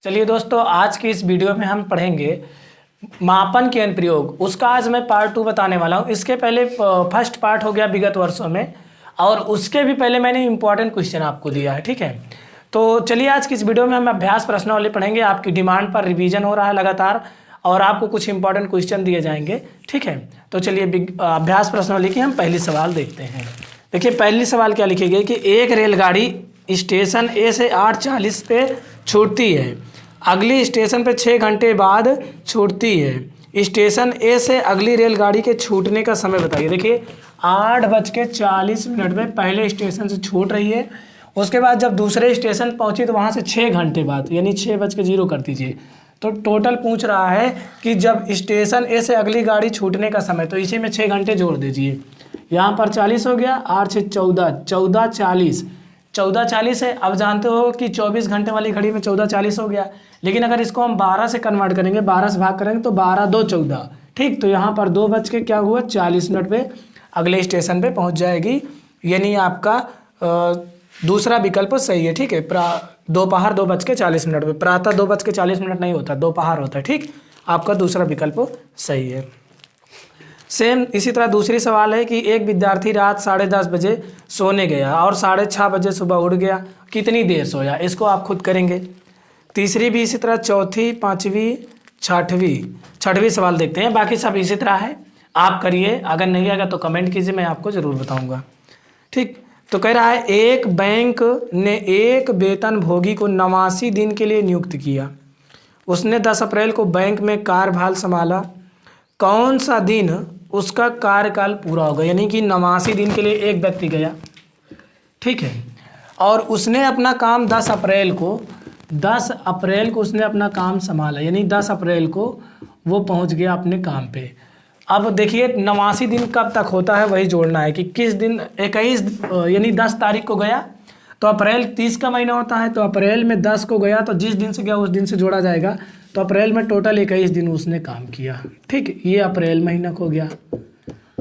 चलिए दोस्तों, आज की इस वीडियो में हम पढ़ेंगे मापन के अनुप्रयोग। उसका आज मैं पार्ट 2 बताने वाला हूँ। इसके पहले फर्स्ट पार्ट हो गया विगत वर्षों में, और उसके भी पहले मैंने इंपॉर्टेंट क्वेश्चन आपको दिया है। ठीक है, तो चलिए आज की इस वीडियो में हम अभ्यास प्रश्नावली पढ़ेंगे। आपकी डिमांड पर रिवीजन हो रहा है लगातार, और आपको कुछ इंपॉर्टेंट क्वेश्चन दिए जाएंगे। ठीक है, तो चलिए अभ्यास प्रश्नावली की हम पहली सवाल देखते हैं। देखिए पहली सवाल क्या लिखी गई कि एक रेलगाड़ी स्टेशन ए से 8:40 पे छूटती है, अगली स्टेशन पे 6 घंटे बाद छूटती है। स्टेशन ए से अगली रेलगाड़ी के छूटने का समय बताइए। देखिए 8:40 में पहले स्टेशन से छूट रही है, उसके बाद जब दूसरे स्टेशन पहुंची तो वहां से 6 घंटे बाद, यानी 6:0 कर दीजिए। तो टोटल पूछ रहा है कि जब स्टेशन ए से अगली गाड़ी छूटने का समय, तो इसी में 6 घंटे जोड़ दीजिए। यहाँ पर 40 हो गया, 8 से 14, 14:40 है। अब जानते हो कि 24 घंटे वाली घड़ी में 14:40 हो गया, लेकिन अगर इसको हम 12 से कन्वर्ट करेंगे, 12 से भाग करेंगे तो 12 2 14। ठीक, तो यहाँ पर 2:40 पे अगले स्टेशन पे पहुँच जाएगी, यानी आपका दूसरा विकल्प सही है। ठीक है, दोपहर 2:40 पे, प्रातः 2:40 नहीं होता, दोपहर होता है। ठीक, आपका दूसरा विकल्प सही है। सेम इसी तरह दूसरी सवाल है कि एक विद्यार्थी रात 10:30 बजे सोने गया और 6:30 बजे सुबह उठ गया, कितनी देर सोया? इसको आप खुद करेंगे। तीसरी भी इसी तरह, चौथी, पांचवी, छठवीं सवाल देखते हैं। बाकी सब इसी तरह है, आप करिए। अगर नहीं आएगा तो कमेंट कीजिए, मैं आपको ज़रूर बताऊंगा। ठीक, तो कह रहा है एक बैंक ने एक वेतनभोगी को 89 दिन के लिए नियुक्त किया। उसने 10 अप्रैल को बैंक में कार्यभार संभाला। कौन सा दिन उसका कार्यकाल पूरा होगा? यानी कि 89 दिन के लिए एक व्यक्ति गया, ठीक है, और उसने अपना काम 10 अप्रैल को उसने अपना काम संभाला, यानी 10 अप्रैल को वो पहुंच गया अपने काम पे। अब देखिए 89 दिन कब तक होता है वही जोड़ना है कि किस दिन। 21 यानी 10 तारीख को गया तो अप्रैल 30 का महीना होता है, तो अप्रैल में 10 को गया तो जिस दिन से गया उस दिन से जोड़ा जाएगा। तो अप्रैल में टोटल 21 दिन उसने काम किया। ठीक, ये अप्रैल महीना को गया।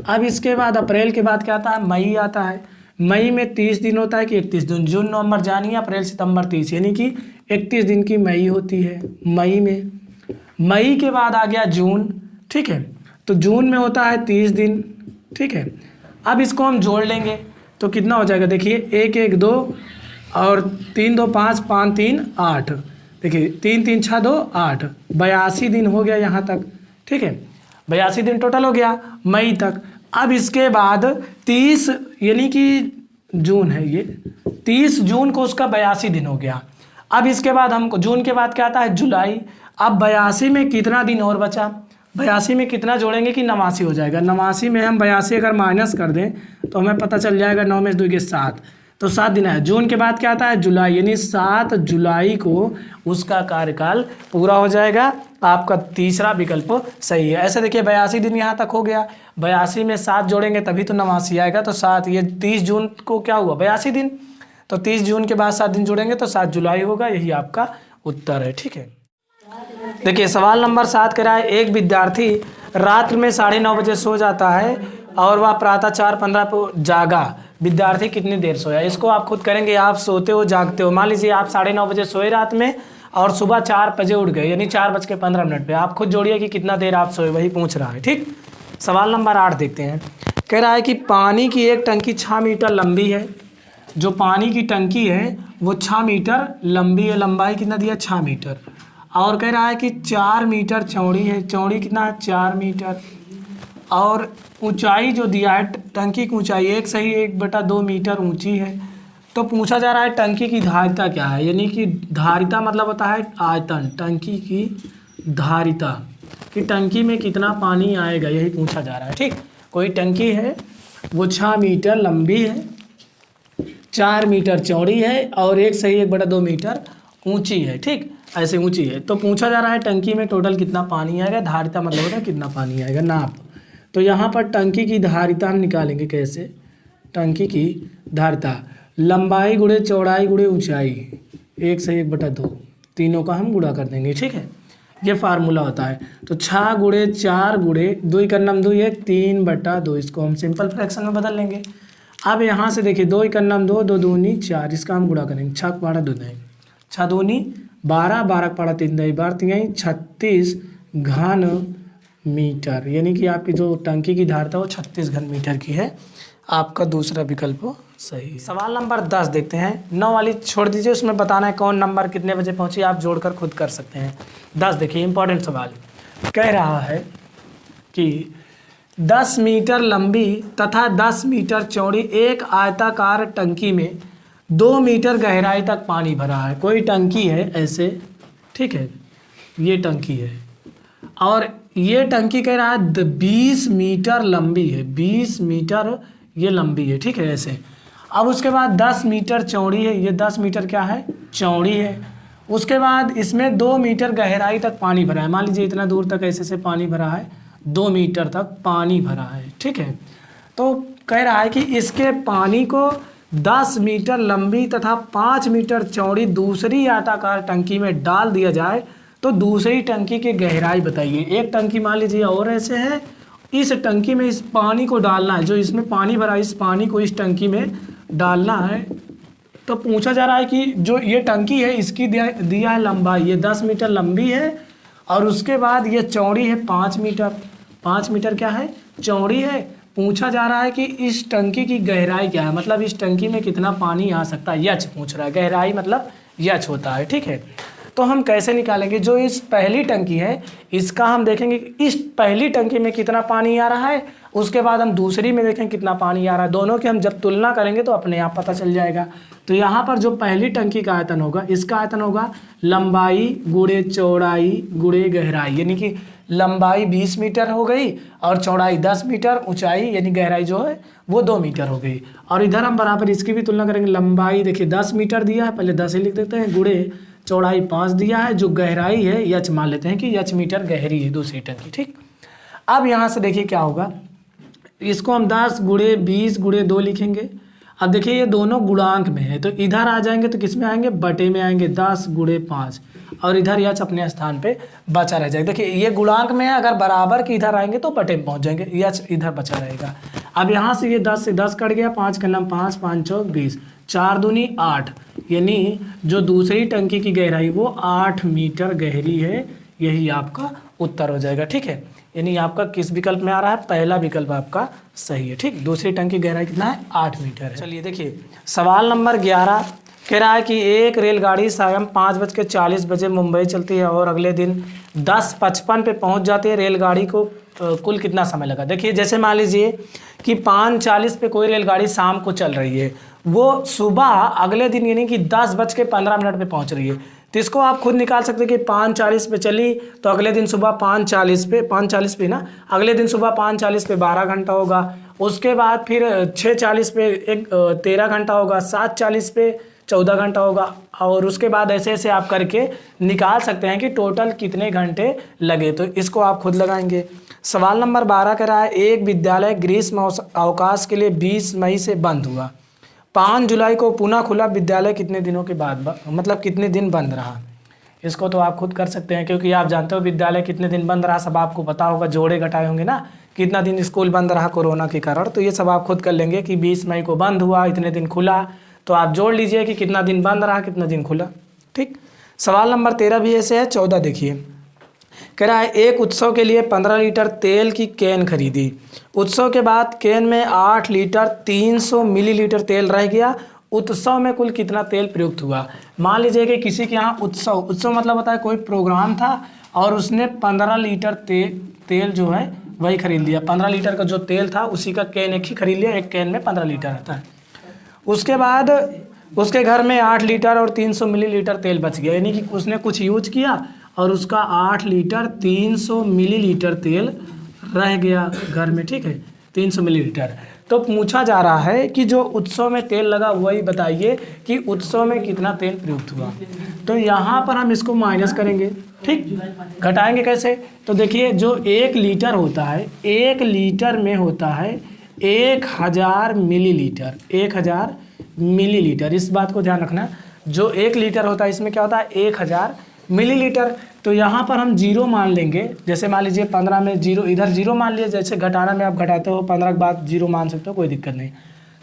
अब इसके बाद अप्रैल के बाद क्या आता है? मई आता है। मई में 30 दिन होता है कि 31 दिन। जून नवंबर जानिए, अप्रैल सितंबर 30, यानी कि 31 दिन की मई होती है मई में। मई के बाद आ गया जून। ठीक है, तो जून में होता है 30 दिन। ठीक है, अब इसको हम जोड़ लेंगे तो कितना हो जाएगा? देखिए 1 1 2 और 3 2 5 5 3 8। देखिए 3 3 6 2 8, 82 दिन हो गया यहाँ तक। ठीक है, 82 दिन टोटल हो गया मई तक। अब इसके बाद 30, यानी कि जून है ये, 30 जून को उसका 82 दिन हो गया। अब इसके बाद हमको जून के बाद क्या आता है? जुलाई। अब 82 में कितना दिन और बचा? 82 में कितना जोड़ेंगे कि 89 हो जाएगा? 89 में हम 82 अगर माइनस कर दें तो हमें पता चल जाएगा 9 में 2 के 7, तो 7 दिन है। जून के बाद क्या आता है? जुलाई, यानी 7 जुलाई को उसका कार्यकाल पूरा हो जाएगा। आपका तीसरा विकल्प सही है। ऐसे देखिए 82 दिन यहाँ तक हो गया, 82 में 7 जोड़ेंगे तभी तो 89 आएगा। तो 7, ये 30 जून को क्या हुआ? 82 दिन। तो 30 जून के बाद 7 दिन जोड़ेंगे तो 7 जुलाई होगा। यही आपका उत्तर है। ठीक है, देखिए सवाल नंबर 7 कह रहा है एक विद्यार्थी रात्र में 9:30 बजे सो जाता है और वह प्रातः 4:15 पर जागा। विद्यार्थी कितनी देर सोया? इसको आप खुद करेंगे। आप सोते हो जागते हो, मान लीजिए आप 9:30 बजे सोए रात में और सुबह 4 बजे उठ गए, यानी 4:15 पे। आप खुद जोड़िए कि कितना देर आप सोए, वही पूछ रहा है। ठीक, सवाल नंबर 8 देखते हैं। कह रहा है कि पानी की एक टंकी 6 मीटर लंबी है। जो पानी की टंकी है वो 6 मीटर लंबी है। लंबाई कितना दिया? 6 मीटर। और कह रहा है कि 4 मीटर चौड़ी है। चौड़ी कितना है? 4 मीटर। और ऊंचाई जो दिया है, टंकी की ऊंचाई 1/2 मीटर ऊंची है। तो पूछा जा रहा है टंकी की धारिता क्या है? यानी कि धारिता मतलब होता है आयतन, टंकी की धारिता, कि टंकी में कितना पानी आएगा, यही पूछा जा रहा है। ठीक, कोई टंकी है वो 6 मीटर लंबी है, 4 मीटर चौड़ी है और 1/2 मीटर ऊंची है। ठीक, ऐसे ऊंची है। तो पूछा जा रहा है टंकी में टोटल कितना पानी आएगा। धारिता मतलब होता है कितना पानी आएगा, नाप। तो यहाँ पर टंकी की धारिता हम निकालेंगे कैसे? टंकी की धारिता लंबाई गुणे चौड़ाई गुणे ऊंचाई 1/2, तीनों का हम गुणा कर देंगे। ठीक है, ये फार्मूला होता है। तो 6 गुणे 4 गुणे 2 का नाम 2 है 3/2, इसको हम सिंपल फ्रैक्शन में बदल लेंगे। अब यहाँ से देखिए 2 का नाम 2, 2 दूनी 4, इसका हम गुणा करेंगे। 6 12 2 है, 6 दूनी 12 12 पड़ा 3 दही 12 3 36 घन मीटर, यानी कि आपकी जो टंकी की धारता वो 36 घन मीटर की है। आपका दूसरा विकल्प सही। सवाल नंबर 10 देखते हैं। 9 वाली छोड़ दीजिए, उसमें बताना है कौन नंबर कितने बजे पहुंची, आप जोड़कर खुद कर सकते हैं। 10 देखिए इंपॉर्टेंट सवाल कह रहा है कि 10 मीटर लंबी तथा 10 मीटर चौड़ी एक आयताकार टंकी में 2 मीटर गहराई तक पानी भरा है। कोई टंकी है ऐसे, ठीक है, ये टंकी है और ये टंकी कह रहा है 20 मीटर लंबी है, 20 मीटर ये लंबी है, ठीक है ऐसे। अब उसके बाद 10 मीटर चौड़ी है, ये 10 मीटर क्या है, चौड़ी है। उसके बाद इसमें 2 मीटर गहराई तक पानी भरा है। मान लीजिए इतना दूर तक ऐसे से पानी भरा है, 2 मीटर तक पानी भरा है, ठीक है। तो कह रहा है कि इसके पानी को 10 मीटर लंबी तथा 5 मीटर चौड़ी दूसरी आयताकार टंकी में डाल दिया जाए तो दूसरी टंकी की गहराई बताइए। एक टंकी मान लीजिए और ऐसे है, इस टंकी में इस पानी को डालना है, जो इसमें पानी भरा है इस पानी को इस टंकी में डालना है। तो पूछा जा रहा है कि जो ये टंकी है इसकी दिया है लंबाई, ये 10 मीटर लंबी है और उसके बाद ये चौड़ी है 5 मीटर। 5 मीटर क्या है, चौड़ी है। पूछा जा रहा है कि इस टंकी की गहराई क्या है, मतलब इस टंकी में कितना पानी आ सकता है, यच पूछ रहा है। गहराई मतलब यच होता है, ठीक है। तो हम कैसे निकालेंगे, जो इस पहली टंकी है इसका हम देखेंगे इस पहली टंकी में कितना पानी आ रहा है, उसके बाद हम दूसरी में देखें कितना पानी आ रहा है। दोनों की हम जब तुलना करेंगे तो अपने आप पता चल जाएगा। तो यहाँ पर जो पहली टंकी का आयतन होगा, इसका आयतन होगा लंबाई गुणे चौड़ाई गुणे गहराई, यानी कि लंबाई 20 मीटर हो गई और चौड़ाई 10 मीटर, ऊंचाई यानी गहराई जो है वो 2 मीटर हो गई। और इधर हम बराबर इसकी भी तुलना करेंगे। लंबाई देखिए 10 मीटर दिया है, पहले 10 ही लिख देते हैं, गुणे चौड़ाई 5 दिया है, जो गहराई है यच मान लेते हैं कि यच मीटर गहरी है दूसरी टंकी, ठीक। अब यहाँ से देखिए क्या होगा, इसको हम 10 गुणे 20 गुणे 2 लिखेंगे। अब देखिए ये दोनों गुणांक में है तो इधर आ जाएंगे तो किस में आएंगे, बटे में आएंगे, 10 गुणे 5 और इधर यच अपने स्थान पे बचा रह जाएगा। देखिए ये गुणांक में है, अगर बराबर के इधर आएंगे तो बटे में पहुंच जाएंगे, यच इधर बचा रहेगा। अब यहाँ से ये 10 से 10 कट गया, 5 का नाम 5 5 चौक 20, 4 दूनी 8, यानी जो दूसरी टंकी की गहराई वो 8 मीटर गहरी है। यही आपका उत्तर हो जाएगा, ठीक है। यानी आपका किस विकल्प में आ रहा है, पहला विकल्प आपका सही है, ठीक। दूसरी टंकी गहराई कितना है, 8 मीटर है। चलिए देखिए सवाल नंबर 11 कह रहा है कि एक रेलगाड़ी सायं 5:40 बजे मुंबई चलती है और अगले दिन 10:55 पे पहुंच जाती है। रेलगाड़ी को कुल कितना समय लगा। देखिए जैसे मान लीजिए कि 5:40 पे कोई रेलगाड़ी शाम को चल रही है, वो सुबह अगले दिन यानी कि 10:15 पे पहुंच रही है। तो इसको आप खुद निकाल सकते हैं कि 5:40 पे चली तो अगले दिन सुबह 5:40 पे ना, अगले दिन सुबह 5:40 पे 12 घंटा होगा। उसके बाद फिर 6:40 पे 13 घंटा होगा, 7:40 पे 14 घंटा होगा और उसके बाद ऐसे ऐसे आप करके निकाल सकते हैं कि टोटल कितने घंटे लगे। तो इसको आप खुद लगाएंगे। सवाल नंबर 12 कह रहा है एक विद्यालय ग्रीष्म अवकाश के लिए 20 मई से बंद हुआ, 5 जुलाई को पुनः खुला। विद्यालय कितने दिनों के बाद मतलब कितने दिन बंद रहा। इसको तो आप खुद कर सकते हैं क्योंकि आप जानते हो विद्यालय कितने दिन बंद रहा, सब आपको पता होगा, जोड़े घटाए होंगे ना, कितना दिन स्कूल बंद रहा कोरोना के कारण। तो ये सब आप खुद कर लेंगे कि 20 मई को बंद हुआ, इतने दिन खुला, तो आप जोड़ लीजिए कि कितना दिन बंद रहा कितना दिन खुला, ठीक। सवाल नंबर 13 भी ऐसे है। 14 देखिए कह रहा है एक उत्सव के लिए 15 लीटर तेल की कैन खरीदी। उत्सव के बाद कैन में 8 लीटर 300 मिलीलीटर तेल रह गया। उत्सव में कुल कितना तेल प्रयुक्त हुआ। मान लीजिए कि किसी के यहाँ उत्सव मतलब होता है कोई प्रोग्राम था और उसने 15 लीटर तेल जो है वही खरीद लिया। 15 लीटर का जो तेल था उसी का कैन एक ही खरीद लिया, एक कैन में 15 लीटर आता है। उसके बाद उसके घर में 8 लीटर और 300 मिलीलीटर तेल बच गया, यानी कि उसने कुछ यूज किया और उसका 8 लीटर 300 मिलीलीटर तेल रह गया घर में, ठीक है, 300 मिलीलीटर। तो पूछा जा रहा है कि जो उत्सव में तेल लगा वही बताइए कि उत्सव में कितना तेल प्रयुक्त हुआ। तो यहाँ पर हम इसको माइनस करेंगे, ठीक। घटाएंगे कैसे, तो देखिए जो 1 लीटर होता है, 1 लीटर में होता है 1000 मिलीलीटर, 1000 मिलीलीटर। इस बात को ध्यान रखना, जो 1 लीटर होता है इसमें क्या होता है 1000 मिलीलीटर। तो यहाँ पर हम 0 मान लेंगे। जैसे मान लीजिए 15 में 0, इधर 0 मान लिया, जैसे घटाना में आप घटाते हो 15 के बाद 0 मान सकते हो, कोई दिक्कत नहीं।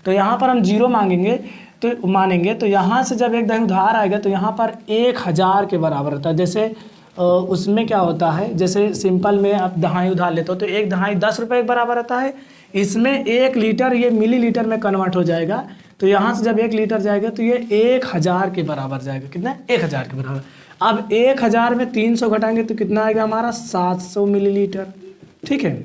तो यहाँ पर हम 0 मांगेंगे तो मानेंगे, तो यहाँ से जब एक दहाई उधार आएगा तो यहाँ पर 1000 के बराबर होता है। जैसे उसमें क्या होता है, जैसे सिंपल में आप दहाई उधार लेते हो तो एक दहाई 10 रुपये के बराबर रहता है। इसमें 1 लीटर ये मिलीलीटर में कन्वर्ट हो जाएगा, तो यहाँ से जब 1 लीटर जाएगा तो ये 1000 के बराबर जाएगा। कितना? 1000 के बराबर। अब 1000 में 300 घटाएंगे तो कितना आएगा हमारा? 700 मिलीलीटर। ठीक है।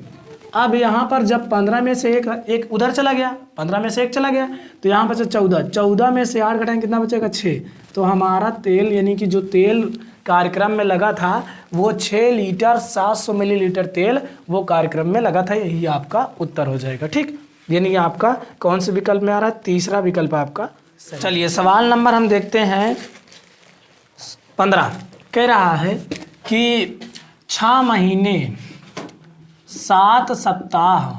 अब यहाँ पर जब 15 में से एक उधर चला गया, 15 में से 1 चला गया तो यहाँ बचा 14, 14 में से 8 घटाएंगे कितना बचेगा? 6। तो हमारा तेल यानी कि जो तेल कार्यक्रम में लगा था वो 6 लीटर 700 मिलीलीटर तेल वो कार्यक्रम में लगा था। यही आपका उत्तर हो जाएगा। ठीक, यानी कि आपका कौन से विकल्प में आ रहा है? तीसरा विकल्प आपका। चलिए सवाल नंबर हम देखते हैं 15। कह रहा है कि 6 महीने 7 सप्ताह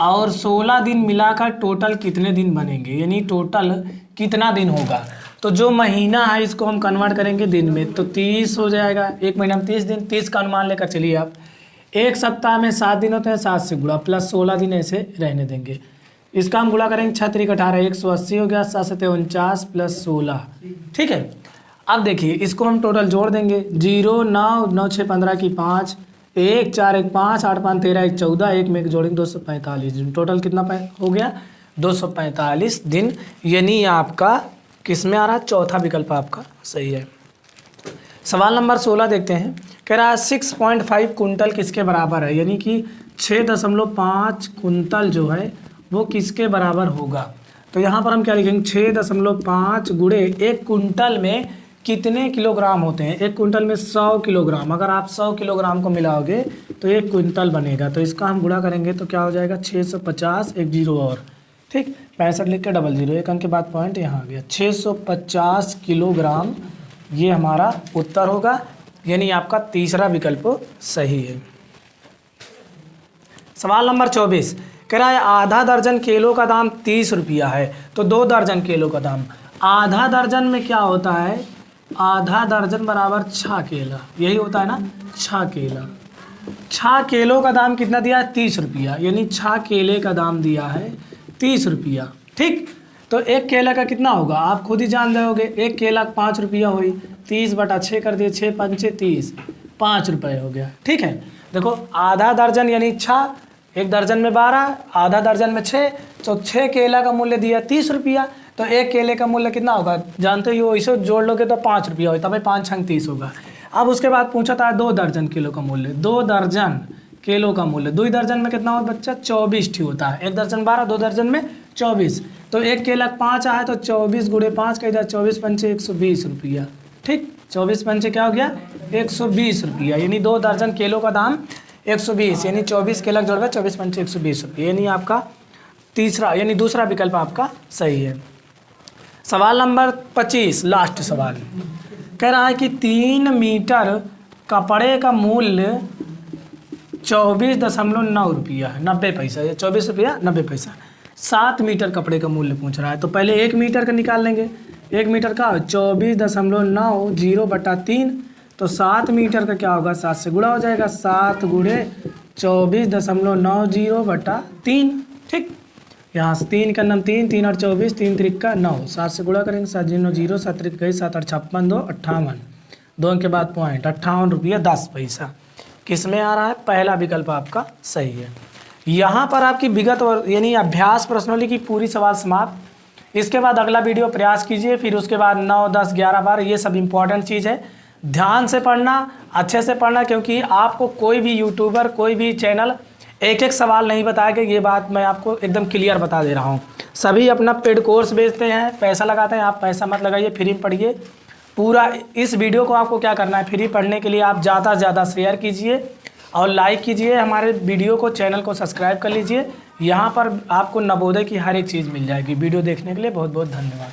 और 16 दिन मिलाकर टोटल कितने दिन बनेंगे, यानी टोटल कितना दिन होगा। तो जो महीना है इसको हम कन्वर्ट करेंगे दिन में, तो 30 हो जाएगा। एक महीना में 30 दिन, 30 का अनुमान लेकर चलिए आप। एक सप्ताह में 7 दिन होते हैं, 7 से गुणा प्लस 16 दिन ऐसे रहने देंगे। इसका हम गुणा करेंगे 6 3 18 180 हो गया, 7 7 49 प्लस 16। ठीक है। अब देखिए इसको हम टोटल जोड़ देंगे। 0 9 9 6 15 की 5 1 4 1 5 8 5 13 1 14 1 में जोड़ेंगे 245 दिन। टोटल कितना हो गया? 245 दिन। यानी आपका किस में आ रहा है? चौथा विकल्प आपका सही है। सवाल नंबर 16 देखते हैं। कह रहा है 6.5 कुंटल किसके बराबर है, यानी कि 6.5 कुंटल जो है वो किसके बराबर होगा। तो यहाँ पर हम क्या लिखेंगे? 6.5 गुणे 1 कुंटल में कितने किलोग्राम होते हैं? 1 कुंटल में 100 किलोग्राम। अगर आप 100 किलोग्राम को मिलाओगे तो 1 कुंटल बनेगा। तो इसका हम गुणा करेंगे तो क्या हो जाएगा? 650 एक 0 और। ठीक, 65 लिख के 00 1 अंक के बाद पॉइंट यहाँ आ गया। 650 किलोग्राम ये हमारा उत्तर होगा, यानी आपका तीसरा विकल्प सही है। सवाल नंबर 24 कह रहा है आधा दर्जन केलों का दाम 30 रुपया है, तो 2 दर्जन केलों का दाम। आधा दर्जन में क्या होता है? आधा दर्जन बराबर 6 केला, यही होता है ना, 6 केला। 6 केलों का दाम कितना दिया है? 30 रुपया, यानी 6 केले का दाम दिया है 30 रुपया। ठीक, तो एक केला का कितना होगा आप खुद ही जान रहोगे। एक केला 5 रुपया हुई, 30/6 कर दिए, 6 पंचे 30, 5 रुपये हो गया। ठीक है। देखो आधा दर्जन यानी 6, एक दर्जन में 12, आधा दर्जन में 6, तो 6 केला का मूल्य दिया 30 रुपया। तो एक केले का मूल्य कितना होगा जानते हो? इसे जोड़ लोगे तो 5 रुपया होता है, भाई 5 छंग 30 होगा। अब उसके बाद पूछा था 2 दर्जन किलो का मूल्य। 2 दर्जन किलो का मूल्य, 2 दर्जन में कितना होता है बच्चा? 24 ठीक होता है। एक दर्जन 12, 2 दर्जन में 24। तो एक केला 5 आया तो 24 गुणे 5 का इधर 24 पंचे 120 रुपया। ठीक, 24 पंचे क्या हो गया? 120 रुपया, यानी 2 दर्जन केलों का दाम 120, यानी 24 केला जोड़ 24 पंचे 120 रुपये, यानी आपका तीसरा यानी दूसरा विकल्प आपका सही है। सवाल नंबर 25 लास्ट सवाल कह रहा है कि 3 मीटर कपड़े का मूल्य 24.9 रुपया है 90 पैसा, या 24 रुपया 90 पैसा। 7 मीटर कपड़े का मूल्य पूछ रहा है, तो पहले 1 मीटर का निकाल लेंगे। 1 मीटर का 24.90/3, तो 7 मीटर का क्या होगा? 7 से गुणा हो जाएगा, 7 गुणे 24.90/3। ठीक, यहाँ से 3 का नाम 3, 3 और 24, 3 त्रिक का 9, 7 से गुणा करेंगे, 7 0 0, 7 त्रिक गई, 7 8 56, 2 58, 2 अंक के बाद पॉइंट 58 रुपया 10 पैसा। किस में आ रहा है? पहला विकल्प आपका सही है। यहाँ पर आपकी विगत और यानी अभ्यास प्रश्नों की पूरी सवाल समाप्त। इसके बाद अगला वीडियो प्रयास कीजिए, फिर उसके बाद 9 10 11 12 ये सब इंपॉर्टेंट चीज़ है। ध्यान से पढ़ना, अच्छे से पढ़ना, क्योंकि आपको कोई भी यूट्यूबर कोई भी चैनल एक एक सवाल नहीं बताएगा। ये बात मैं आपको एकदम क्लियर बता दे रहा हूँ। सभी अपना पेड कोर्स बेचते हैं, पैसा लगाते हैं। आप पैसा मत लगाइए, फ्री में पढ़िए। पूरा इस वीडियो को आपको क्या करना है, फ्री पढ़ने के लिए आप ज़्यादा से ज़्यादा शेयर कीजिए और लाइक कीजिए हमारे वीडियो को, चैनल को सब्सक्राइब कर लीजिए। यहाँ पर आपको नवोदय की हर एक चीज़ मिल जाएगी। वीडियो देखने के लिए बहुत बहुत धन्यवाद।